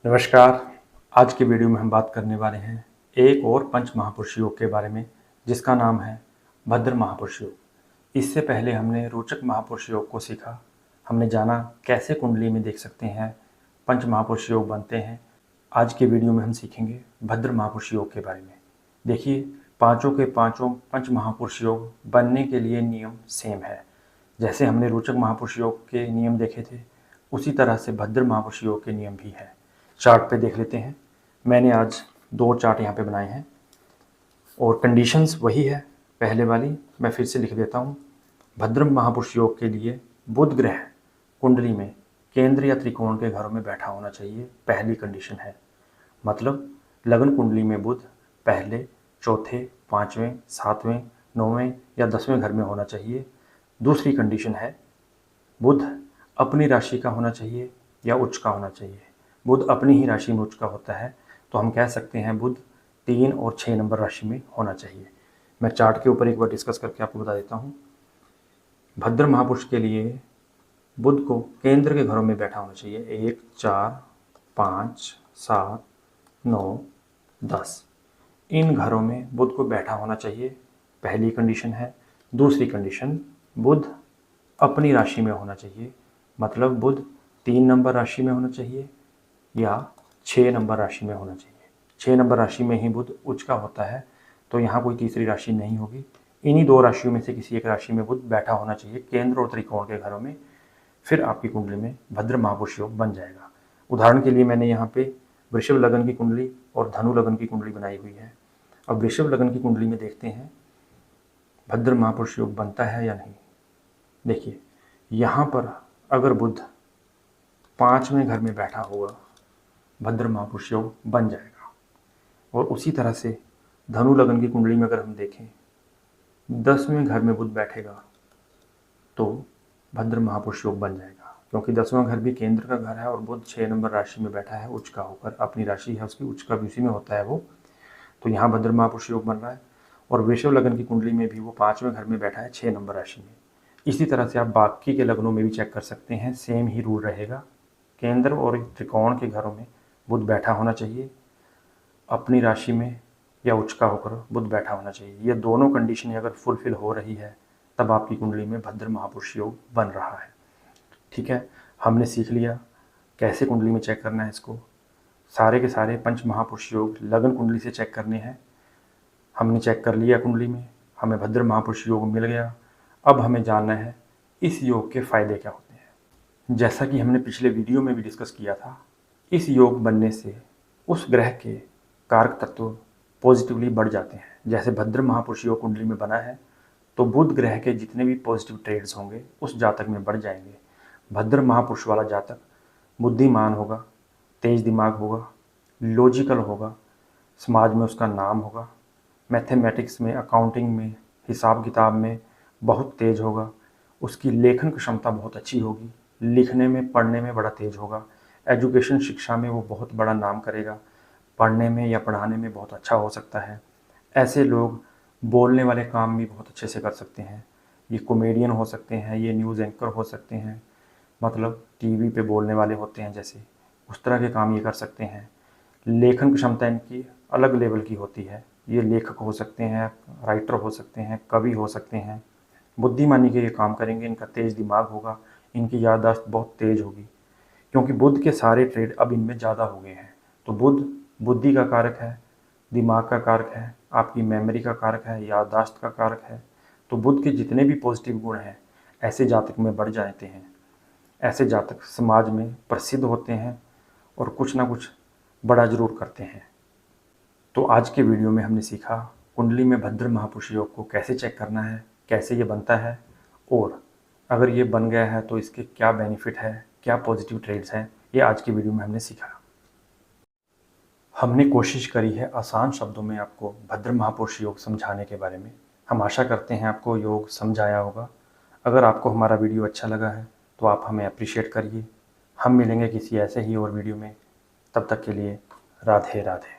नमस्कार। आज की वीडियो में हम बात करने वाले हैं एक और पंच महापुरुष योग के बारे में, जिसका नाम है भद्र महापुरुष योग। इससे पहले हमने रोचक महापुरुष योग को सीखा। हमने जाना कैसे कुंडली में देख सकते हैं पंच महापुरुष योग बनते हैं। आज के वीडियो में हम सीखेंगे भद्र महापुरुष योग के बारे में। देखिए, पांचों के पांचों पंच महापुरुष योग बनने के लिए नियम सेम है। जैसे हमने रोचक महापुरुष योग के नियम देखे थे, उसी तरह से भद्र महापुरुष योग के नियम भी है। चार्ट पे देख लेते हैं। मैंने आज 2 चार्ट यहाँ पे बनाए हैं और कंडीशंस वही है पहले वाली। मैं फिर से लिख देता हूँ। भद्र महापुरुष योग के लिए बुध ग्रह कुंडली में केंद्र या त्रिकोण के घरों में बैठा होना चाहिए, पहली कंडीशन है। मतलब लगन कुंडली में बुध पहले, चौथे, पाँचवें, सातवें, नौवें या 10वें घर में होना चाहिए। दूसरी कंडीशन है बुध अपनी राशि का होना चाहिए या उच्च का होना चाहिए। बुध अपनी ही राशि में उच्च का होता है तो हम कह सकते हैं बुध 3 और 6 नंबर राशि में होना चाहिए। मैं चार्ट के ऊपर एक बार डिस्कस करके आपको बता देता हूँ। भद्र महापुरुष के लिए बुध को केंद्र के घरों में बैठा होना चाहिए। 1, 4, 5, 7, 9, 10 इन घरों में बुध को बैठा होना चाहिए, पहली कंडीशन है। दूसरी कंडीशन, बुध अपनी राशि में होना चाहिए। मतलब बुध 3 नंबर राशि में होना चाहिए या 6 नंबर राशि में होना चाहिए। 6 नंबर राशि में ही बुध उच्च का होता है तो यहाँ कोई तीसरी राशि नहीं होगी। इन्हीं 2 राशियों में से किसी एक राशि में बुध बैठा होना चाहिए केंद्र और त्रिकोण के घरों में। फिर आपकी कुंडली में भद्र महापुरुष योग बन जाएगा। उदाहरण के लिए मैंने यहाँ पे वृषभ लगन की कुंडली और धनु लगन की कुंडली बनाई हुई है। अब वृषभ लगन की कुंडली में देखते हैं भद्र महापुरुष योग बनता है या नहीं। देखिए, यहाँ पर अगर बुध 5वें घर में बैठा हुआ भद्र महापुरुष योग बन जाएगा। और उसी तरह से धनु लगन की कुंडली में अगर हम देखें 10वें घर में बुध बैठेगा तो भद्र महापुरुष योग बन जाएगा, क्योंकि 10वां घर भी केंद्र का घर है और बुध 6 नंबर राशि में बैठा है उच्च का होकर। अपनी राशि है उसकी, उच्च का भी उसी में होता है वो, तो यहाँ भद्र महापुरुष योग बन रहा है। और वृषभ लगन की कुंडली में भी वो 5वें घर में बैठा है 6 नंबर राशि में। इसी तरह से आप बाकी के लग्नों में भी चेक कर सकते हैं, सेम ही रूल रहेगा। केंद्र और त्रिकोण के घरों में बुध बैठा होना चाहिए, अपनी राशि में या उच्च का होकर बुध बैठा होना चाहिए। ये दोनों कंडीशनें अगर फुलफिल हो रही है तब आपकी कुंडली में भद्र महापुरुष योग बन रहा है। ठीक है, हमने सीख लिया कैसे कुंडली में चेक करना है इसको। सारे के सारे पंच महापुरुष योग लगन कुंडली से चेक करने हैं। हमने चेक कर लिया कुंडली में, हमें भद्र महापुरुष योग मिल गया। अब हमें जानना है इस योग के फायदे क्या होते हैं। जैसा कि हमने पिछले वीडियो में भी डिस्कस किया था, इस योग बनने से उस ग्रह के कारक तत्व पॉजिटिवली बढ़ जाते हैं। जैसे भद्र महापुरुष योग कुंडली में बना है तो बुध ग्रह के जितने भी पॉजिटिव ट्रेड्स होंगे उस जातक में बढ़ जाएंगे। भद्र महापुरुष वाला जातक बुद्धिमान होगा, तेज दिमाग होगा, लॉजिकल होगा, समाज में उसका नाम होगा, मैथमेटिक्स में, अकाउंटिंग में, हिसाब किताब में बहुत तेज होगा, उसकी लेखन क्षमता बहुत अच्छी होगी, लिखने में, पढ़ने में बड़ा तेज होगा, एजुकेशन शिक्षा में वो बहुत बड़ा नाम करेगा, पढ़ने में या पढ़ाने में बहुत अच्छा हो सकता है। ऐसे लोग बोलने वाले काम भी बहुत अच्छे से कर सकते हैं। ये कॉमेडियन हो सकते हैं, ये न्यूज़ एंकर हो सकते हैं, मतलब टीवी पे बोलने वाले होते हैं जैसे, उस तरह के काम ये कर सकते हैं। लेखन क्षमता इनकी अलग लेवल की होती है। ये लेखक हो सकते हैं, राइटर हो सकते हैं, कवि हो सकते हैं। बुद्धिमानी के ये काम करेंगे, इनका तेज दिमाग होगा, इनकी याददाश्त बहुत तेज होगी, क्योंकि बुध के सारे ट्रेड अब इनमें ज़्यादा हो गए हैं। तो बुध बुद्धि का कारक है, दिमाग का कारक है, आपकी मेमोरी का कारक है, याददाश्त का कारक है। तो बुध के जितने भी पॉजिटिव गुण हैं ऐसे जातक में बढ़ जाते हैं। ऐसे जातक समाज में प्रसिद्ध होते हैं और कुछ ना कुछ बड़ा जरूर करते हैं। तो आज के वीडियो में हमने सीखा कुंडली में भद्र महापुरुष योग को कैसे चेक करना है, कैसे ये बनता है, और अगर ये बन गया है तो इसके क्या बेनिफिट है, क्या पॉजिटिव ट्रेड्स हैं, ये आज की वीडियो में हमने सीखा। हमने कोशिश करी है आसान शब्दों में आपको भद्र महापुरुष योग समझाने के बारे में। हम आशा करते हैं आपको योग समझ आया होगा। अगर आपको हमारा वीडियो अच्छा लगा है तो आप हमें अप्रिशिएट करिए। हम मिलेंगे किसी ऐसे ही और वीडियो में। तब तक के लिए राधे राधे।